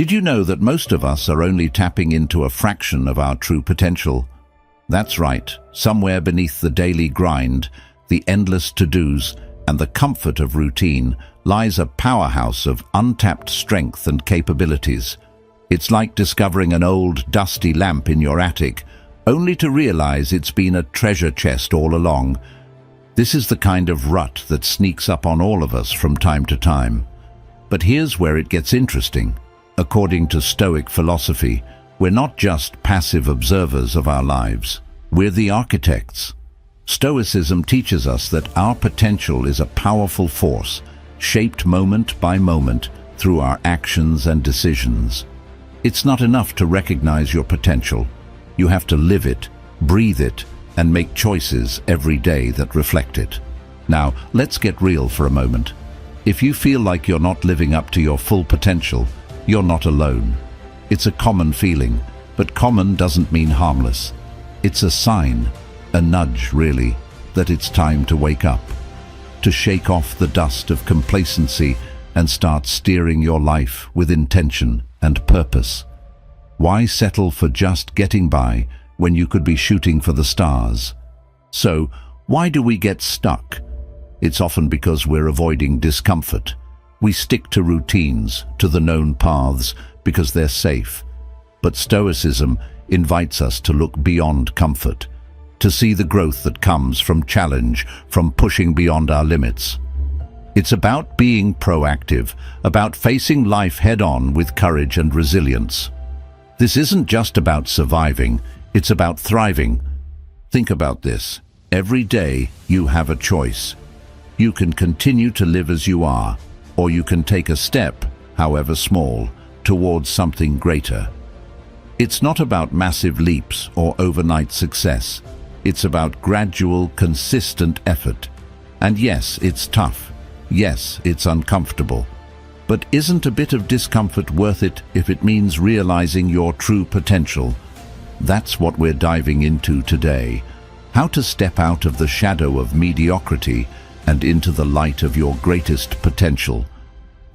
Did you know that most of us are only tapping into a fraction of our true potential? That's right, somewhere beneath the daily grind, the endless to-dos, and the comfort of routine lies a powerhouse of untapped strength and capabilities. It's like discovering an old, dusty lamp in your attic, only to realize it's been a treasure chest all along. This is the kind of rut that sneaks up on all of us from time to time. But here's where it gets interesting. According to Stoic philosophy, we're not just passive observers of our lives. We're the architects. Stoicism teaches us that our potential is a powerful force, shaped moment by moment through our actions and decisions. It's not enough to recognize your potential. You have to live it, breathe it, and make choices every day that reflect it. Now, let's get real for a moment. If you feel like you're not living up to your full potential, you're not alone. It's a common feeling, but common doesn't mean harmless. It's a sign, a nudge really, that it's time to wake up, to shake off the dust of complacency and start steering your life with intention and purpose. Why settle for just getting by when you could be shooting for the stars? So, why do we get stuck? It's often because we're avoiding discomfort. We stick to routines, to the known paths, because they're safe. But Stoicism invites us to look beyond comfort, to see the growth that comes from challenge, from pushing beyond our limits. It's about being proactive, about facing life head-on with courage and resilience. This isn't just about surviving, it's about thriving. Think about this. Every day you have a choice. You can continue to live as you are, or you can take a step, however small, towards something greater. It's not about massive leaps or overnight success. It's about gradual, consistent effort. And yes, it's tough. Yes, it's uncomfortable. But isn't a bit of discomfort worth it if it means realizing your true potential? That's what we're diving into today. How to step out of the shadow of mediocrity and into the light of your greatest potential.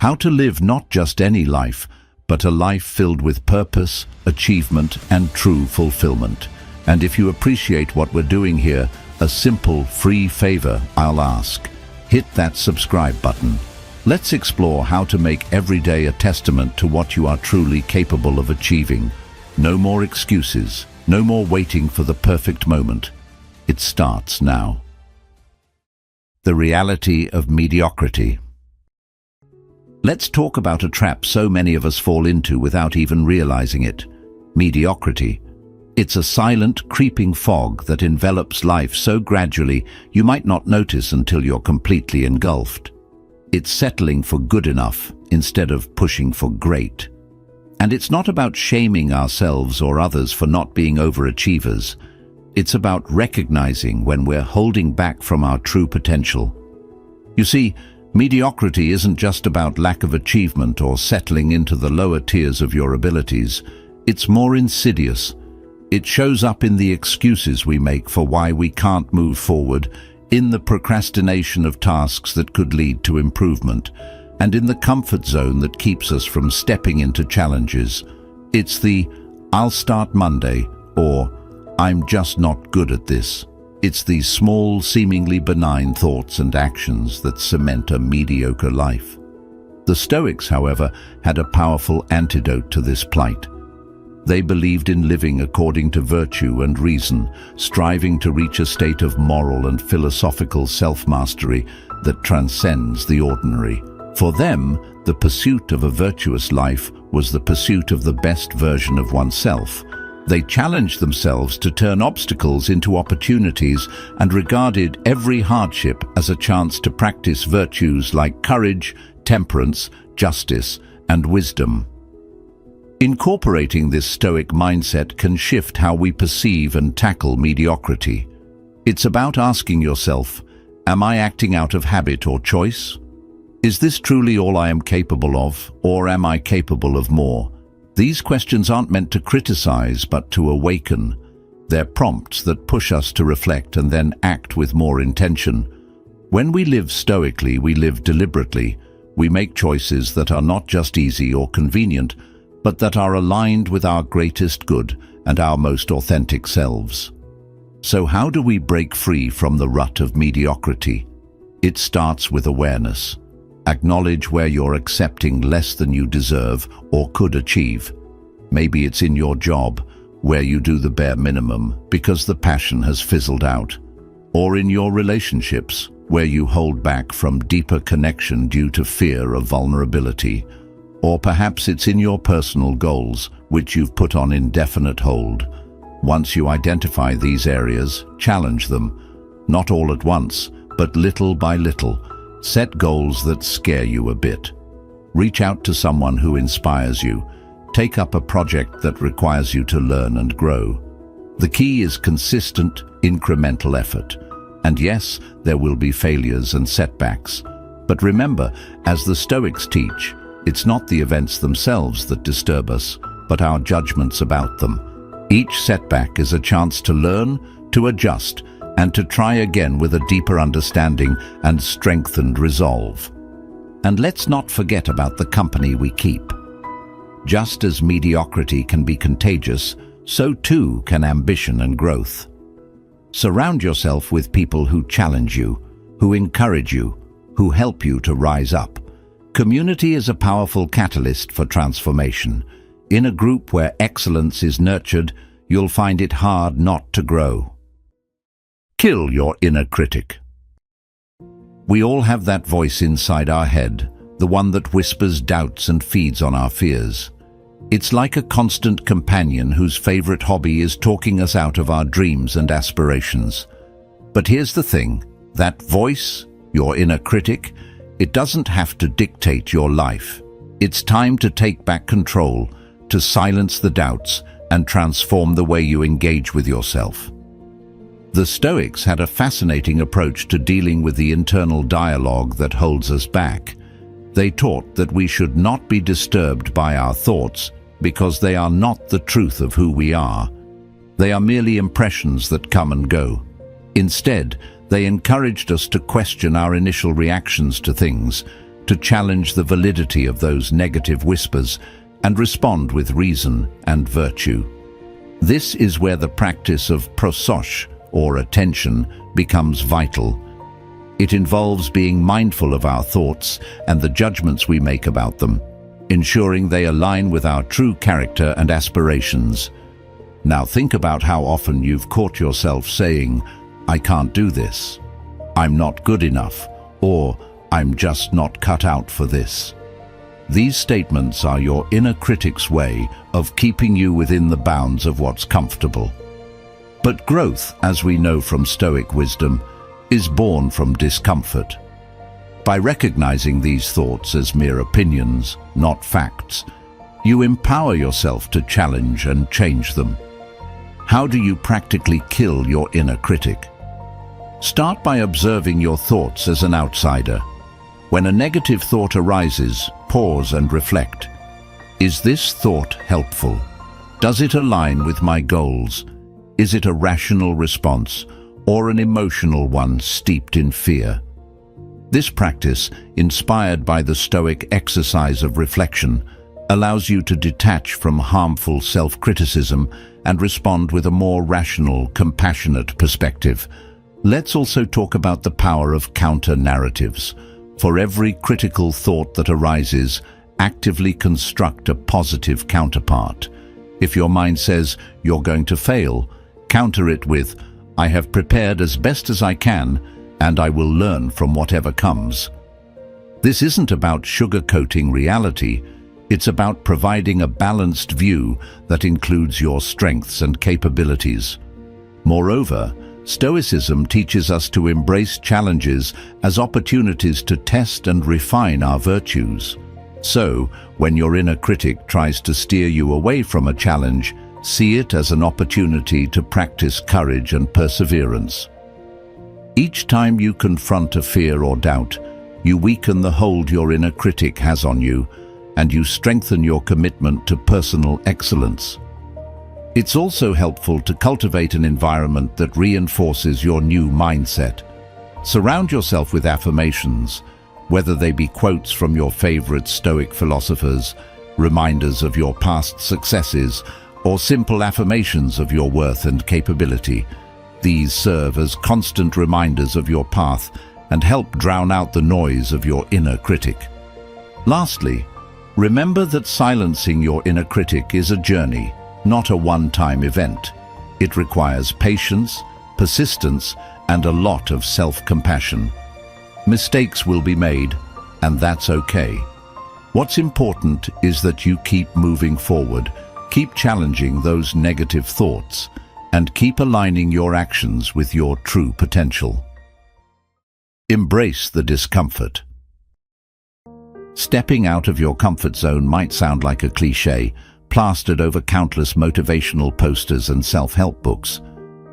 How to live not just any life, but a life filled with purpose, achievement, and true fulfillment. And if you appreciate what we're doing here, a simple, free favor I'll ask. Hit that subscribe button. Let's explore how to make every day a testament to what you are truly capable of achieving. No more excuses, no more waiting for the perfect moment. It starts now. The reality of mediocrity. Let's talk about a trap so many of us fall into without even realizing it. Mediocrity. It's a silent, creeping fog that envelops life so gradually you might not notice until you're completely engulfed. It's settling for good enough instead of pushing for great. And it's not about shaming ourselves or others for not being overachievers. It's about recognizing when we're holding back from our true potential. You see, mediocrity isn't just about lack of achievement or settling into the lower tiers of your abilities. It's more insidious. It shows up in the excuses we make for why we can't move forward, in the procrastination of tasks that could lead to improvement, and in the comfort zone that keeps us from stepping into challenges. It's the "I'll start Monday" or "I'm just not good at this." It's these small, seemingly benign thoughts and actions that cement a mediocre life. The Stoics, however, had a powerful antidote to this plight. They believed in living according to virtue and reason, striving to reach a state of moral and philosophical self-mastery that transcends the ordinary. For them, the pursuit of a virtuous life was the pursuit of the best version of oneself. They challenged themselves to turn obstacles into opportunities and regarded every hardship as a chance to practice virtues like courage, temperance, justice, and wisdom. Incorporating this Stoic mindset can shift how we perceive and tackle mediocrity. It's about asking yourself, am I acting out of habit or choice? Is this truly all I am capable of, or am I capable of more? These questions aren't meant to criticize, but to awaken. They're prompts that push us to reflect and then act with more intention. When we live stoically, we live deliberately. We make choices that are not just easy or convenient, but that are aligned with our greatest good and our most authentic selves. So how do we break free from the rut of mediocrity? It starts with awareness. Acknowledge where you're accepting less than you deserve or could achieve. Maybe it's in your job, where you do the bare minimum because the passion has fizzled out. Or in your relationships, where you hold back from deeper connection due to fear of vulnerability. Or perhaps it's in your personal goals, which you've put on indefinite hold. Once you identify these areas, challenge them. Not all at once, but little by little. Set goals that scare you a bit. Reach out to someone who inspires you. Take up a project that requires you to learn and grow. The key is consistent, incremental effort. And yes, there will be failures and setbacks. But remember, as the Stoics teach, it's not the events themselves that disturb us, but our judgments about them. Each setback is a chance to learn, to adjust, and to try again with a deeper understanding and strengthened resolve. And let's not forget about the company we keep. Just as mediocrity can be contagious, so too can ambition and growth. Surround yourself with people who challenge you, who encourage you, who help you to rise up. Community is a powerful catalyst for transformation. In a group where excellence is nurtured, you'll find it hard not to grow. Kill your inner critic. We all have that voice inside our head, the one that whispers doubts and feeds on our fears. It's like a constant companion whose favorite hobby is talking us out of our dreams and aspirations. But here's the thing, that voice, your inner critic, it doesn't have to dictate your life. It's time to take back control, to silence the doubts, and transform the way you engage with yourself. The Stoics had a fascinating approach to dealing with the internal dialogue that holds us back. They taught that we should not be disturbed by our thoughts because they are not the truth of who we are. They are merely impressions that come and go. Instead, they encouraged us to question our initial reactions to things, to challenge the validity of those negative whispers, and respond with reason and virtue. This is where the practice of prososche, or attention, becomes vital. It involves being mindful of our thoughts and the judgments we make about them, ensuring they align with our true character and aspirations. Now think about how often you've caught yourself saying, "I can't do this," "I'm not good enough," or "I'm just not cut out for this." These statements are your inner critic's way of keeping you within the bounds of what's comfortable. But growth, as we know from Stoic wisdom, is born from discomfort. By recognizing these thoughts as mere opinions, not facts, you empower yourself to challenge and change them. How do you practically kill your inner critic? Start by observing your thoughts as an outsider. When a negative thought arises, pause and reflect. Is this thought helpful? Does it align with my goals? Is it a rational response or an emotional one steeped in fear? This practice, inspired by the Stoic exercise of reflection, allows you to detach from harmful self-criticism and respond with a more rational, compassionate perspective. Let's also talk about the power of counter-narratives. For every critical thought that arises, actively construct a positive counterpart. If your mind says, "You're going to fail," counter it with, "I have prepared as best as I can, and I will learn from whatever comes." This isn't about sugarcoating reality. It's about providing a balanced view that includes your strengths and capabilities. Moreover, Stoicism teaches us to embrace challenges as opportunities to test and refine our virtues. So, when your inner critic tries to steer you away from a challenge, see it as an opportunity to practice courage and perseverance. Each time you confront a fear or doubt, you weaken the hold your inner critic has on you, and you strengthen your commitment to personal excellence. It's also helpful to cultivate an environment that reinforces your new mindset. Surround yourself with affirmations, whether they be quotes from your favorite Stoic philosophers, reminders of your past successes, or simple affirmations of your worth and capability. These serve as constant reminders of your path and help drown out the noise of your inner critic. Lastly, remember that silencing your inner critic is a journey, not a one-time event. It requires patience, persistence, and a lot of self-compassion. Mistakes will be made, and that's okay. What's important is that you keep moving forward, keep challenging those negative thoughts, and keep aligning your actions with your true potential. Embrace the discomfort. Stepping out of your comfort zone might sound like a cliché, plastered over countless motivational posters and self-help books.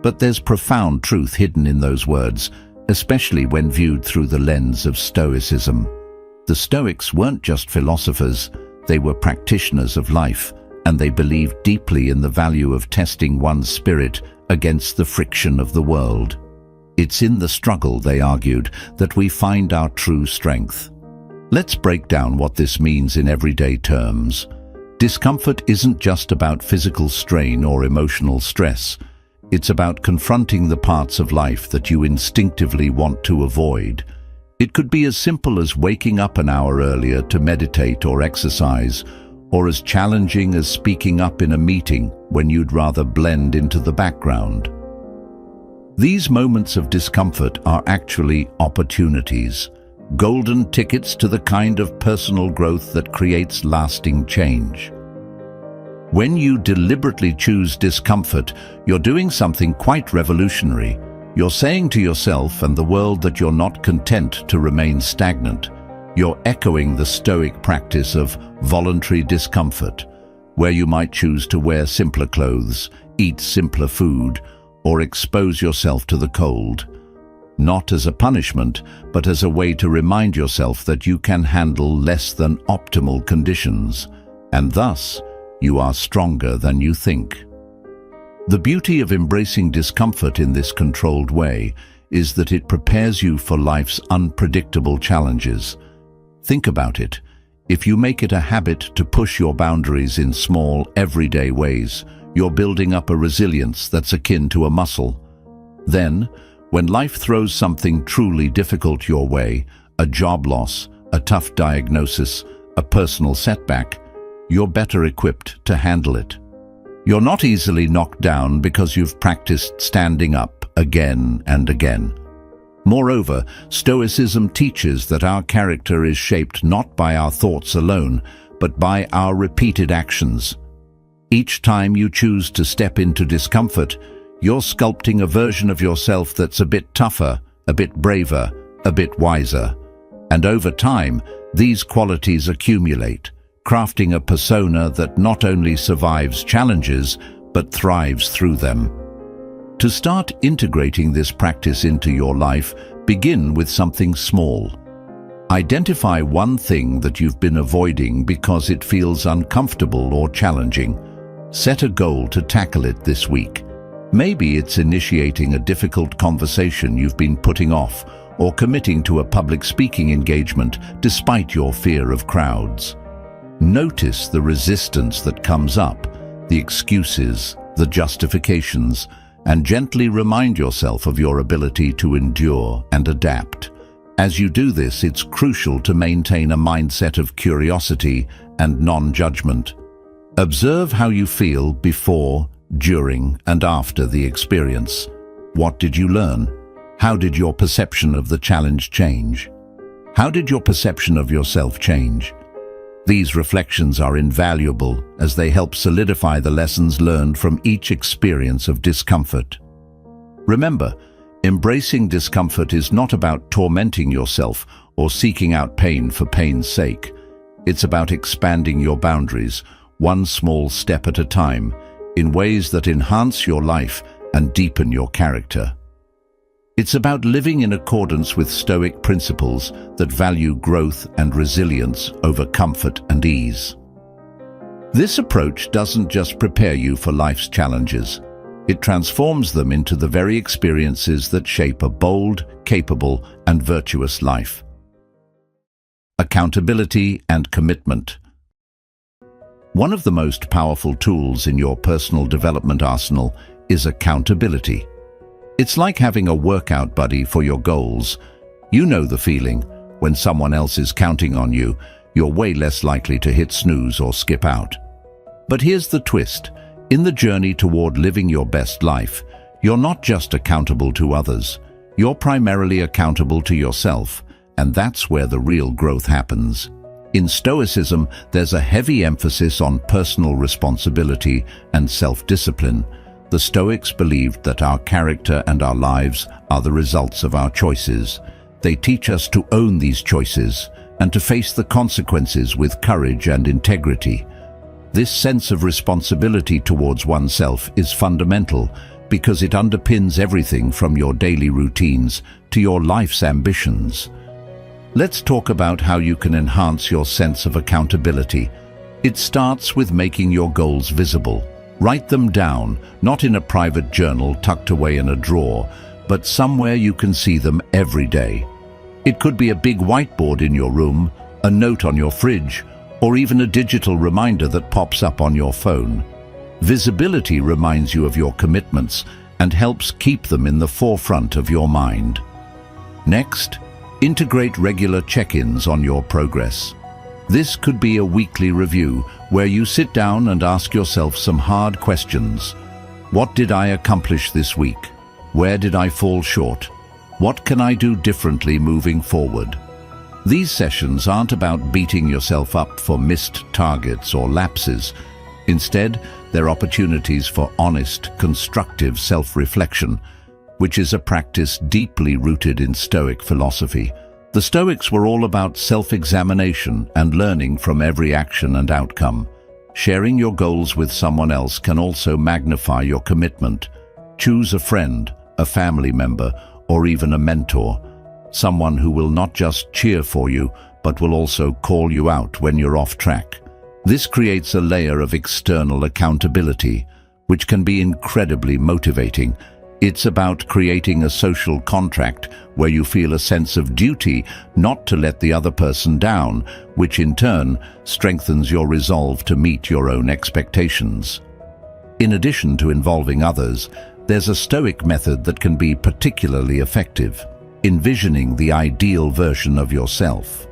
But there's profound truth hidden in those words, especially when viewed through the lens of Stoicism. The Stoics weren't just philosophers, they were practitioners of life, and they believed deeply in the value of testing one's spirit against the friction of the world. It's in the struggle, they argued, that we find our true strength. Let's break down what this means in everyday terms. Discomfort isn't just about physical strain or emotional stress. It's about confronting the parts of life that you instinctively want to avoid. It could be as simple as waking up an hour earlier to meditate or exercise, or as challenging as speaking up in a meeting when you'd rather blend into the background. These moments of discomfort are actually opportunities, golden tickets to the kind of personal growth that creates lasting change. When you deliberately choose discomfort, you're doing something quite revolutionary. You're saying to yourself and the world that you're not content to remain stagnant. You're echoing the Stoic practice of voluntary discomfort, where you might choose to wear simpler clothes, eat simpler food, or expose yourself to the cold. Not as a punishment, but as a way to remind yourself that you can handle less than optimal conditions, and thus, you are stronger than you think. The beauty of embracing discomfort in this controlled way is that it prepares you for life's unpredictable challenges. Think about it. If you make it a habit to push your boundaries in small, everyday ways, you're building up a resilience that's akin to a muscle. Then, when life throws something truly difficult your way, a job loss, a tough diagnosis, a personal setback, you're better equipped to handle it. You're not easily knocked down because you've practiced standing up again and again. Moreover, Stoicism teaches that our character is shaped not by our thoughts alone, but by our repeated actions. Each time you choose to step into discomfort, you're sculpting a version of yourself that's a bit tougher, a bit braver, a bit wiser. And over time, these qualities accumulate, crafting a persona that not only survives challenges, but thrives through them. To start integrating this practice into your life, begin with something small. Identify one thing that you've been avoiding because it feels uncomfortable or challenging. Set a goal to tackle it this week. Maybe it's initiating a difficult conversation you've been putting off, or committing to a public speaking engagement despite your fear of crowds. Notice the resistance that comes up, the excuses, the justifications, and gently remind yourself of your ability to endure and adapt. As you do this, it's crucial to maintain a mindset of curiosity and non-judgment. Observe how you feel before, during, and after the experience. What did you learn? How did your perception of the challenge change? How did your perception of yourself change? These reflections are invaluable as they help solidify the lessons learned from each experience of discomfort. Remember, embracing discomfort is not about tormenting yourself or seeking out pain for pain's sake. It's about expanding your boundaries, one small step at a time, in ways that enhance your life and deepen your character. It's about living in accordance with Stoic principles that value growth and resilience over comfort and ease. This approach doesn't just prepare you for life's challenges. It transforms them into the very experiences that shape a bold, capable, and virtuous life. Accountability and commitment. One of the most powerful tools in your personal development arsenal is accountability. It's like having a workout buddy for your goals. You know the feeling. When someone else is counting on you, you're way less likely to hit snooze or skip out. But here's the twist. In the journey toward living your best life, you're not just accountable to others. You're primarily accountable to yourself, and that's where the real growth happens. In Stoicism, there's a heavy emphasis on personal responsibility and self-discipline. The Stoics believed that our character and our lives are the results of our choices. They teach us to own these choices and to face the consequences with courage and integrity. This sense of responsibility towards oneself is fundamental because it underpins everything from your daily routines to your life's ambitions. Let's talk about how you can enhance your sense of accountability. It starts with making your goals visible. Write them down, not in a private journal tucked away in a drawer, but somewhere you can see them every day. It could be a big whiteboard in your room, a note on your fridge, or even a digital reminder that pops up on your phone. Visibility reminds you of your commitments and helps keep them in the forefront of your mind. Next, integrate regular check-ins on your progress. This could be a weekly review where you sit down and ask yourself some hard questions. What did I accomplish this week? Where did I fall short? What can I do differently moving forward? These sessions aren't about beating yourself up for missed targets or lapses. Instead, they're opportunities for honest, constructive self-reflection, which is a practice deeply rooted in Stoic philosophy. The Stoics were all about self-examination and learning from every action and outcome. Sharing your goals with someone else can also magnify your commitment. Choose a friend, a family member, or even a mentor, someone who will not just cheer for you, but will also call you out when you're off track. This creates a layer of external accountability, which can be incredibly motivating. It's about creating a social contract where you feel a sense of duty not to let the other person down, which in turn strengthens your resolve to meet your own expectations. In addition to involving others, there's a Stoic method that can be particularly effective: envisioning the ideal version of yourself.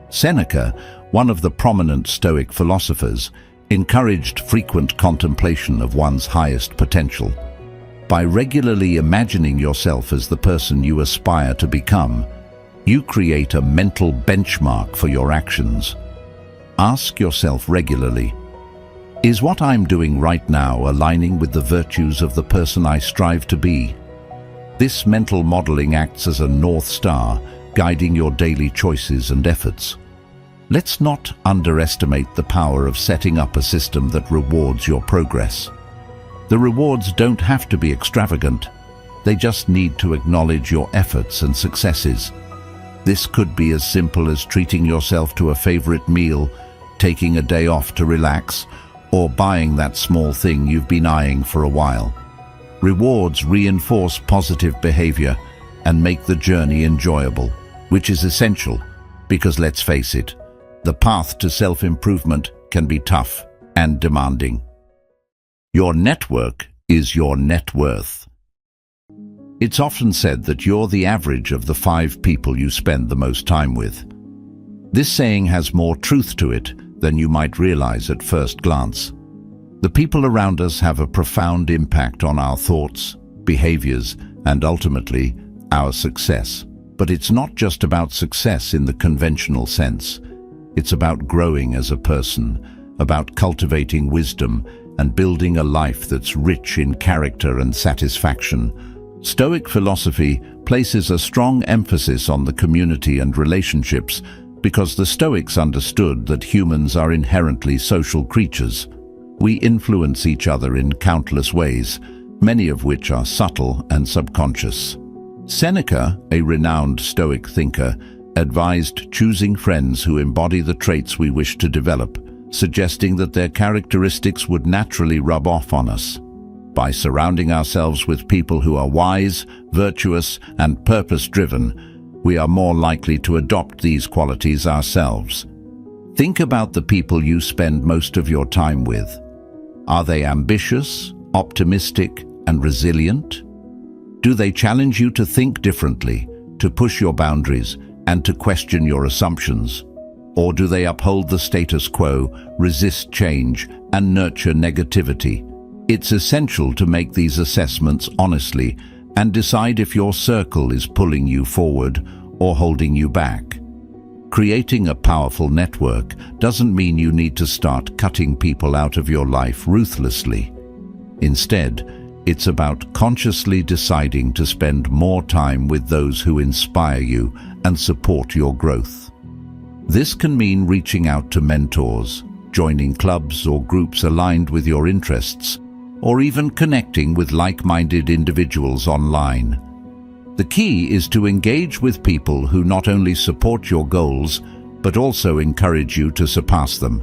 Seneca, one of the prominent Stoic philosophers, encouraged frequent contemplation of one's highest potential. By regularly imagining yourself as the person you aspire to become, you create a mental benchmark for your actions. Ask yourself regularly, is what I'm doing right now aligning with the virtues of the person I strive to be? This mental modeling acts as a North Star, guiding your daily choices and efforts. Let's not underestimate the power of setting up a system that rewards your progress. The rewards don't have to be extravagant. They just need to acknowledge your efforts and successes. This could be as simple as treating yourself to a favorite meal, taking a day off to relax, or buying that small thing you've been eyeing for a while. Rewards reinforce positive behavior and make the journey enjoyable, which is essential because, let's face it, the path to self-improvement can be tough and demanding. Your network is your net worth. It's often said that you're the average of the 5 people you spend the most time with. This saying has more truth to it than you might realize at first glance. The people around us have a profound impact on our thoughts, behaviors, and ultimately, our success. But it's not just about success in the conventional sense. It's about growing as a person, about cultivating wisdom, and building a life that's rich in character and satisfaction. Stoic philosophy places a strong emphasis on the community and relationships because the Stoics understood that humans are inherently social creatures. We influence each other in countless ways, many of which are subtle and subconscious. Seneca, a renowned Stoic thinker, advised choosing friends who embody the traits we wish to develop, suggesting that their characteristics would naturally rub off on us. By surrounding ourselves with people who are wise, virtuous, and purpose-driven, we are more likely to adopt these qualities ourselves. Think about the people you spend most of your time with. Are they ambitious, optimistic, and resilient? Do they challenge you to think differently, to push your boundaries, and to question your assumptions? Or do they uphold the status quo, resist change, and nurture negativity? It's essential to make these assessments honestly and decide if your circle is pulling you forward or holding you back. Creating a powerful network doesn't mean you need to start cutting people out of your life ruthlessly. Instead, it's about consciously deciding to spend more time with those who inspire you and support your growth. This can mean reaching out to mentors, joining clubs or groups aligned with your interests, or even connecting with like-minded individuals online. The key is to engage with people who not only support your goals, but also encourage you to surpass them.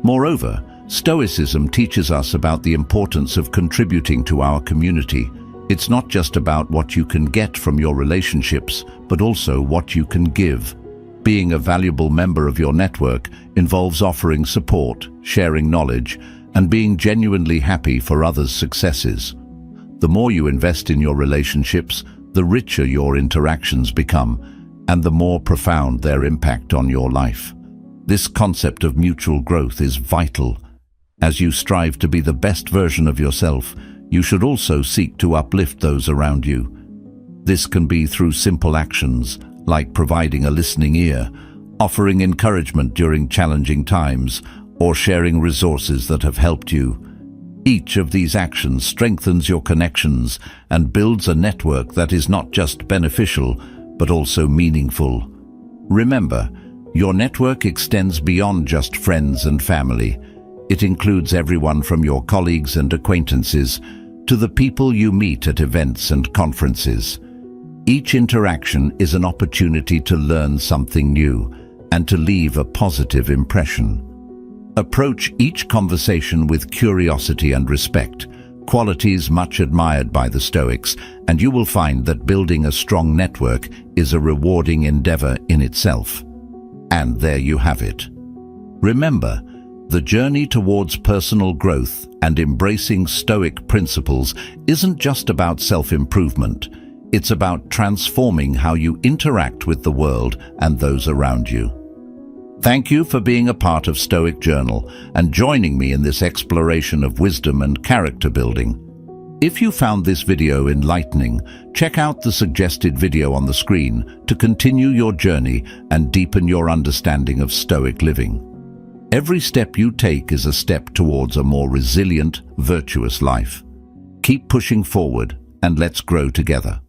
Moreover, Stoicism teaches us about the importance of contributing to our community. It's not just about what you can get from your relationships, but also what you can give. Being a valuable member of your network involves offering support, sharing knowledge, and being genuinely happy for others' successes. The more you invest in your relationships, the richer your interactions become, and the more profound their impact on your life. This concept of mutual growth is vital. As you strive to be the best version of yourself, you should also seek to uplift those around you. This can be through simple actions, like providing a listening ear, offering encouragement during challenging times, or sharing resources that have helped you. Each of these actions strengthens your connections and builds a network that is not just beneficial, but also meaningful. Remember, your network extends beyond just friends and family. It includes everyone from your colleagues and acquaintances to the people you meet at events and conferences. Each interaction is an opportunity to learn something new and to leave a positive impression. Approach each conversation with curiosity and respect, qualities much admired by the Stoics, and you will find that building a strong network is a rewarding endeavor in itself. And there you have it. Remember, the journey towards personal growth and embracing Stoic principles isn't just about self-improvement. It's about transforming how you interact with the world and those around you. Thank you for being a part of Stoic Journal and joining me in this exploration of wisdom and character building. If you found this video enlightening, check out the suggested video on the screen to continue your journey and deepen your understanding of Stoic living. Every step you take is a step towards a more resilient, virtuous life. Keep pushing forward and let's grow together.